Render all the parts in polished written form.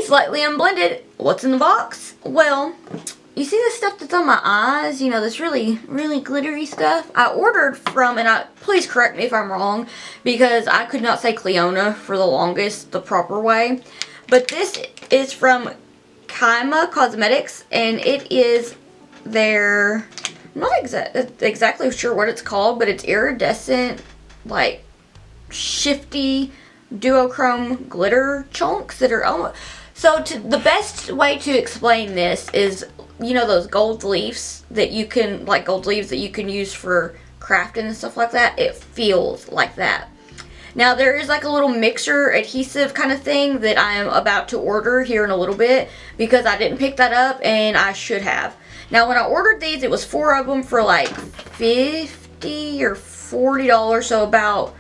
It's lightly unblended. What's in the box? Well, you see this stuff that's on my eyes? You know, this really, really glittery stuff? I ordered from, and please correct me if I'm wrong, because I could not say Cleona for the longest, the proper way. But this is from Kaima Cosmetics, and it is their, I'm not exactly sure what it's called, but it's iridescent, like, shifty duochrome glitter chunks that are almost, so the best way to explain this is, you know, those gold leaves that you can, like gold leaves that you can use for crafting and stuff like that? It feels like that. Now there is like a little mixer adhesive kind of thing that I am about to order here in a little bit, because I didn't pick that up and I should have. Now when I ordered these, it was 4 of them for like $50 or $40, so about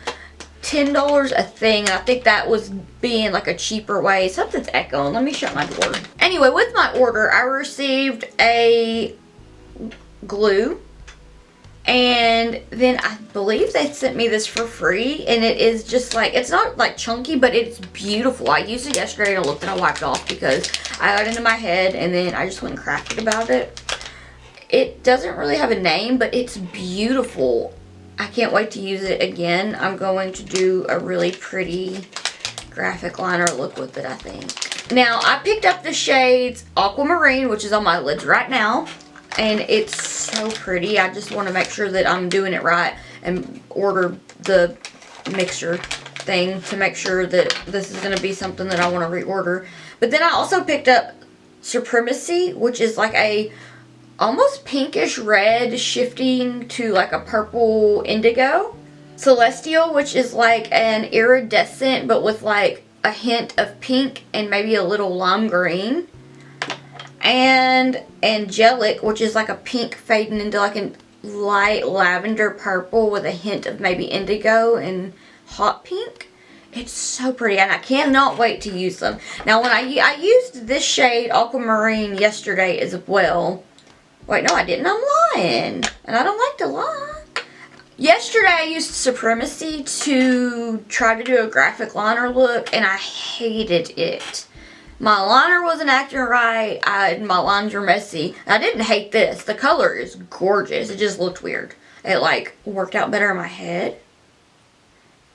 $10 a thing, and I think that was being like a cheaper way. Something's echoing. Let me shut my door. Anyway, with my order, I received a glue, and then I believe they sent me this for free, and it is just like, it's not like chunky, but it's beautiful. I used it yesterday and I looked and I wiped off because I got into my head, and then I just went and crafted about it. It doesn't really have a name, but it's beautiful. I can't wait to use it again. I'm going to do a really pretty graphic liner look with it, I think. Now, I picked up the shades Aquamarine, which is on my lids right now. And it's so pretty. I just want to make sure that I'm doing it right and order the mixture thing to make sure that this is going to be something that I want to reorder. But then I also picked up Supremacy, which is like a almost pinkish red shifting to like a purple indigo. Celestial, which is like an iridescent but with like a hint of pink and maybe a little lime green. And Angelic, which is like a pink fading into like a light lavender purple with a hint of maybe indigo and hot pink. It's so pretty, and I cannot wait to use them. Now when I used this shade Aquamarine yesterday as well. Wait, no I didn't, I'm lying. And I don't like to lie. Yesterday I used Supremacy to try to do a graphic liner look, and I hated it. My liner wasn't acting right, my lines were messy. I didn't hate this. The color is gorgeous. It just looked weird. It like worked out better in my head.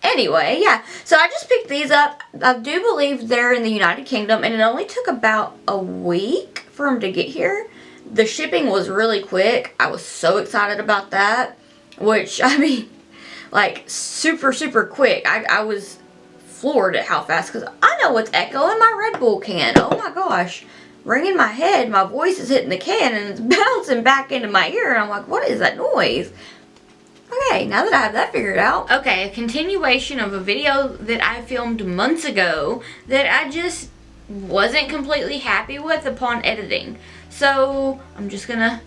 Anyway, yeah. So I just picked these up. I do believe they're in the United Kingdom, and it only took about a week for them to get here. The shipping was really quick. I was so excited about that. Which, I mean, like, super, super quick. I was floored at how fast, because I know what's echoing my Red Bull can. Oh my gosh. Ringing my head, my voice is hitting the can, and it's bouncing back into my ear, and I'm like, what is that noise? Okay, now that I have that figured out. Okay, a continuation of a video that I filmed months ago that I just wasn't completely happy with upon editing. So, I'm just gonna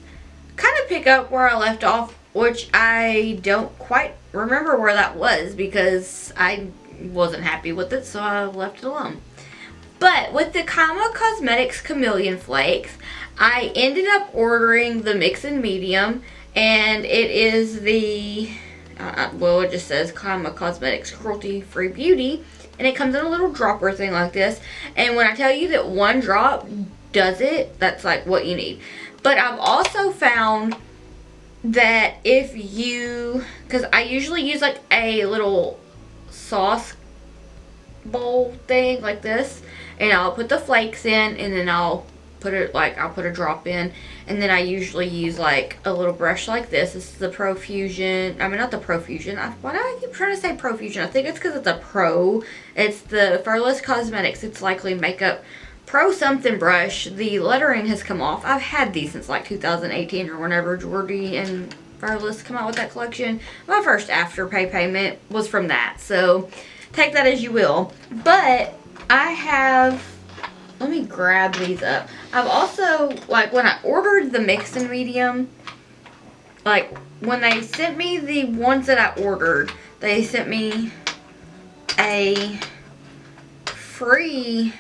kind of pick up where I left off, which I don't quite remember where that was because I wasn't happy with it, so I left it alone. But with the Kaima Cosmetics Chameleon Flakes, I ended up ordering the mix and medium, and it is the, well, it just says Kaima Cosmetics Cruelty Free Beauty, and it comes in a little dropper thing like this. And when I tell you that one drop does it, that's like what you need. But I've also found that if you, because I usually use like a little sauce bowl thing like this, and I'll put the flakes in, and then I'll put it like, I'll put a drop in, and then I usually use like a little brush like this. This is the Profusion, I mean not the Profusion, why do I keep trying to say Profusion? I think it's because it's a Pro. It's the Furless Cosmetics It's Likely Makeup Pro something brush. The lettering has come off. I've had these since like 2018 or whenever Jordy and Furless come out with that collection. My first Afterpay payment was from that, so take that as you will. But I have, let me grab these up. I've also, like when I ordered the mix and medium, like when they sent me the ones that I ordered, they sent me a free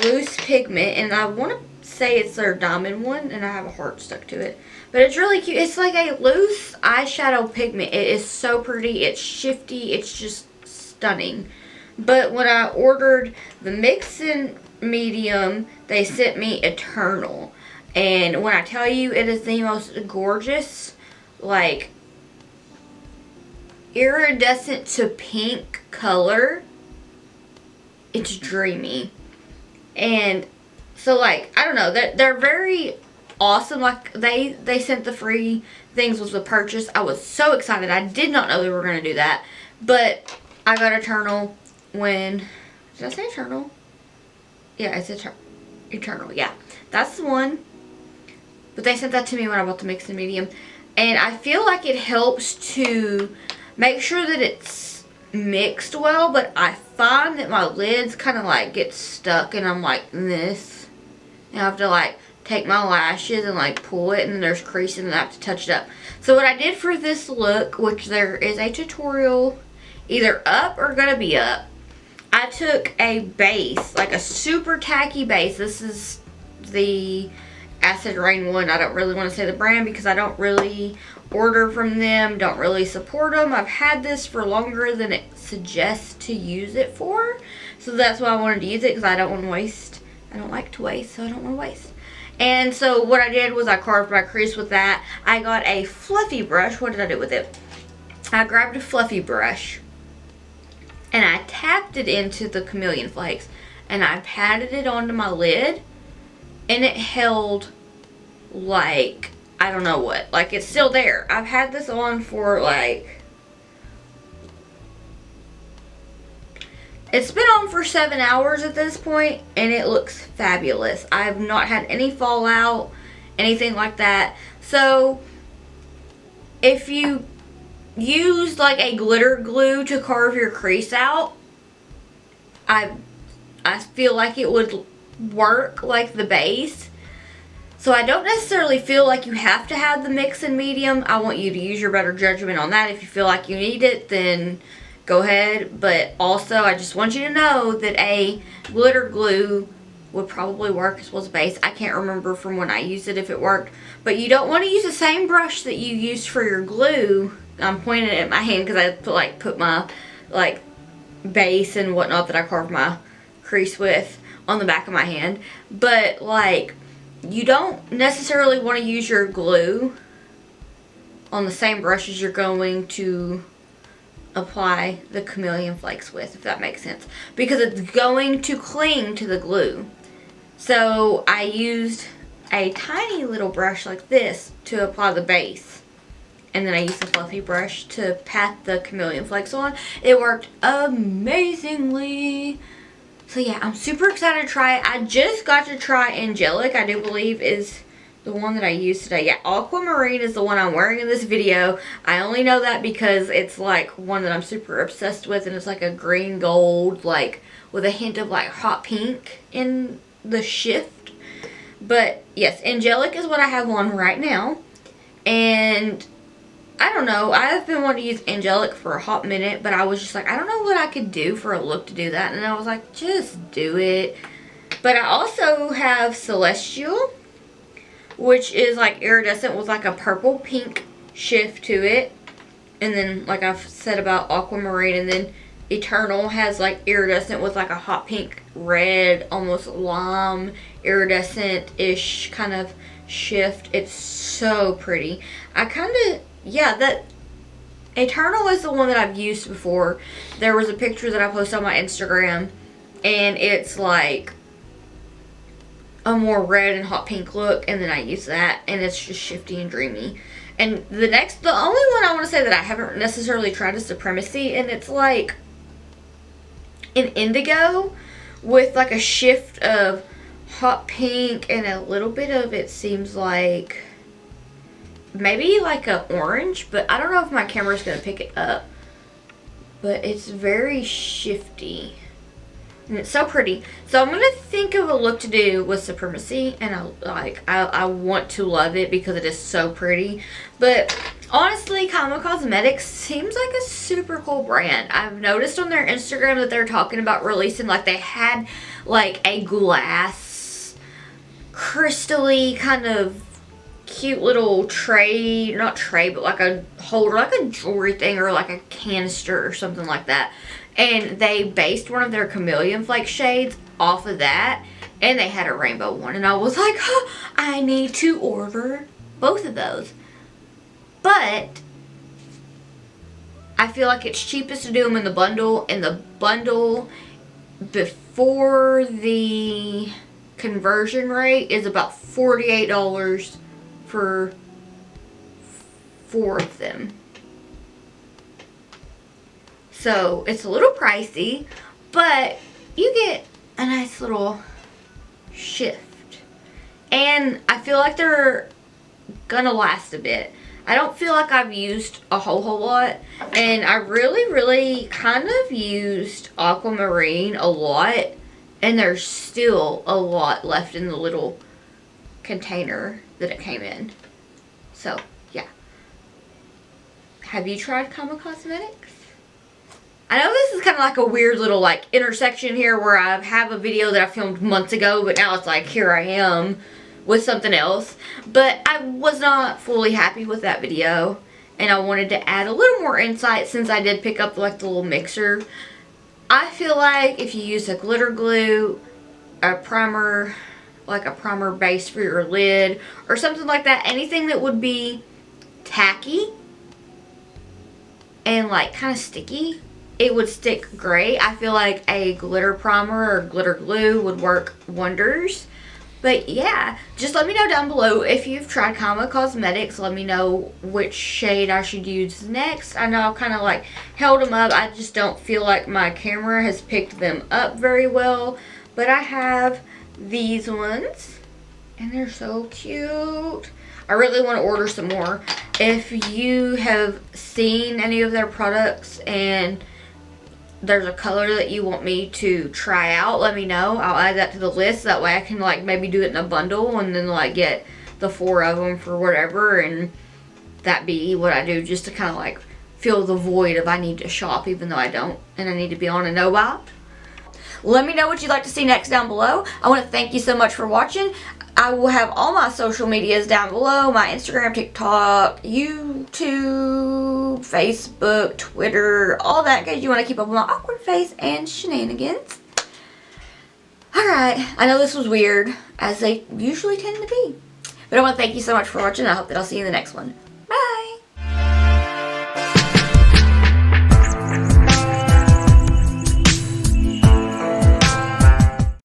loose pigment, and I want to say it's their diamond one, and I have a heart stuck to it, but it's really cute. It's like a loose eyeshadow pigment. It is so pretty. It's shifty. It's just stunning. But when I ordered the mix in medium, they sent me Eternal. And when I tell you it is the most gorgeous, like, iridescent to pink color, it's dreamy. And so, like, I don't know, they're very awesome. Like, they sent the free things with the purchase. I was so excited. I did not know they were going to do that. But I got Eternal when, did I say Eternal? Yeah, it's Eternal, yeah. That's the one. But they sent that to me when I bought the mix and medium. And I feel like it helps to make sure that it's mixed well. But I find that my lids kind of like get stuck and I'm like this. And I have to like take my lashes and like pull it, and then there's creases and I have to touch it up. So what I did for this look, which there is a tutorial either up or gonna be up, I took a base, like a super tacky base. This is the Acid Rain one. I don't really want to say the brand because I don't really order from them, don't really support them. I've had this for longer than it suggests to use it for, so that's why I wanted to use it, because I don't want to waste. I don't like to waste, so I don't want to waste. And so what I did was I carved my crease with that. I got a fluffy brush. What did I do with it? I grabbed a fluffy brush and I tapped it into the Chameleon Flakes and I patted it onto my lid, and it held like, I don't know what. Like, it's still there. I've had this on for like, it's been on for 7 hours at this point, and it looks fabulous. I have not had any fallout, anything like that. So, if you use like a glitter glue to carve your crease out, I feel like it would work like the base. So I don't necessarily feel like you have to have the mix and medium. I want you to use your better judgment on that. If you feel like you need it, then go ahead. But also, I just want you to know that a glitter glue would probably work as well as a base. I can't remember from when I used it if it worked. But you don't want to use the same brush that you used for your glue. I'm pointing it at my hand because I put my like base and whatnot that I carved my crease with on the back of my hand. But like, you don't necessarily want to use your glue on the same brush as you're going to apply the Chameleon Flakes with, if that makes sense, because it's going to cling to the glue. So I used a tiny little brush like this to apply the base, and then I used the fluffy brush to pat the Chameleon Flakes on. It worked amazingly. So yeah, I'm super excited to try it. I just got to try Angelic, I do believe is the one that I used today. Yeah, Aquamarine is the one I'm wearing in this video. I only know that because it's like one that I'm super obsessed with, and it's like a green gold, like with a hint of like hot pink in the shift. But yes, Angelic is what I have on right now. And I don't know, I have been wanting to use Angelic for a hot minute, but I was just like, I don't know what I could do for a look to do that. And I was like, just do it. But I also have Celestial, which is like iridescent with like a purple pink shift to it. And then, like I've said about Aquamarine, and then Eternal has like iridescent with like a hot pink red, almost lime iridescent-ish kind of shift. It's so pretty. I kind of, yeah, that Eternal is the one that I've used before. There was a picture that I posted on my Instagram, and it's like a more red and hot pink look, and then I use that, and it's just shifty and dreamy. And the only one I want to say that I haven't necessarily tried is Supremacy, and it's like an indigo with like a shift of hot pink and a little bit of, it seems like maybe like a orange, but I don't know if my camera's gonna pick it up. But it's very shifty. And it's so pretty. So I'm going to think of a look to do with Supremacy. And I want to love it because it is so pretty. But honestly, Kaima Cosmetics seems like a super cool brand. I've noticed on their Instagram that they're talking about releasing, like they had like a glass, crystal-y kind of cute little tray, not tray, but like a holder, like a jewelry thing or like a canister or something like that. And they based one of their Chameleon Flake shades off of that. And they had a rainbow one. And I was like, huh, I need to order both of those. But I feel like it's cheapest to do them in the bundle. And the bundle before the conversion rate is about $48 for 4 of them. So it's a little pricey, but you get a nice little shift. And I feel like they're gonna last a bit. I don't feel like I've used a whole lot. And I really kind of used Aquamarine a lot. And there's still a lot left in the little container that it came in. So, yeah. Have you tried Kaima Cosmetics? I know this is kind of like a weird little like intersection here where I have a video that I filmed months ago, but now it's like here I am with something else. But I was not fully happy with that video, and I wanted to add a little more insight since I did pick up like the little mixer. I feel like if you use a glitter glue, a primer, like a primer base for your lid or something like that, anything that would be tacky and like kind of sticky, it would stick great. I feel like a glitter primer or glitter glue would work wonders. But yeah, just let me know down below if you've tried Kaima Cosmetics. Let me know which shade I should use next. I know I've kind of like held them up. I just don't feel like my camera has picked them up very well. But I have these ones, and they're so cute. I really want to order some more. If you have seen any of their products and there's a color that you want me to try out, let me know. I'll add that to the list. That way I can like maybe do it in a bundle and then like get the 4 of them for whatever, and that be what I do just to kind of like fill the void of I need to shop even though I don't and I need to be on a no buy. Let me know what you'd like to see next down below. I want to thank you so much for watching. I will have all my social medias down below. My Instagram, TikTok, YouTube, Facebook, Twitter, all that, in case you want to keep up with my awkward face and shenanigans. Alright, I know this was weird, as they usually tend to be. But I want to thank you so much for watching. I hope that I'll see you in the next one.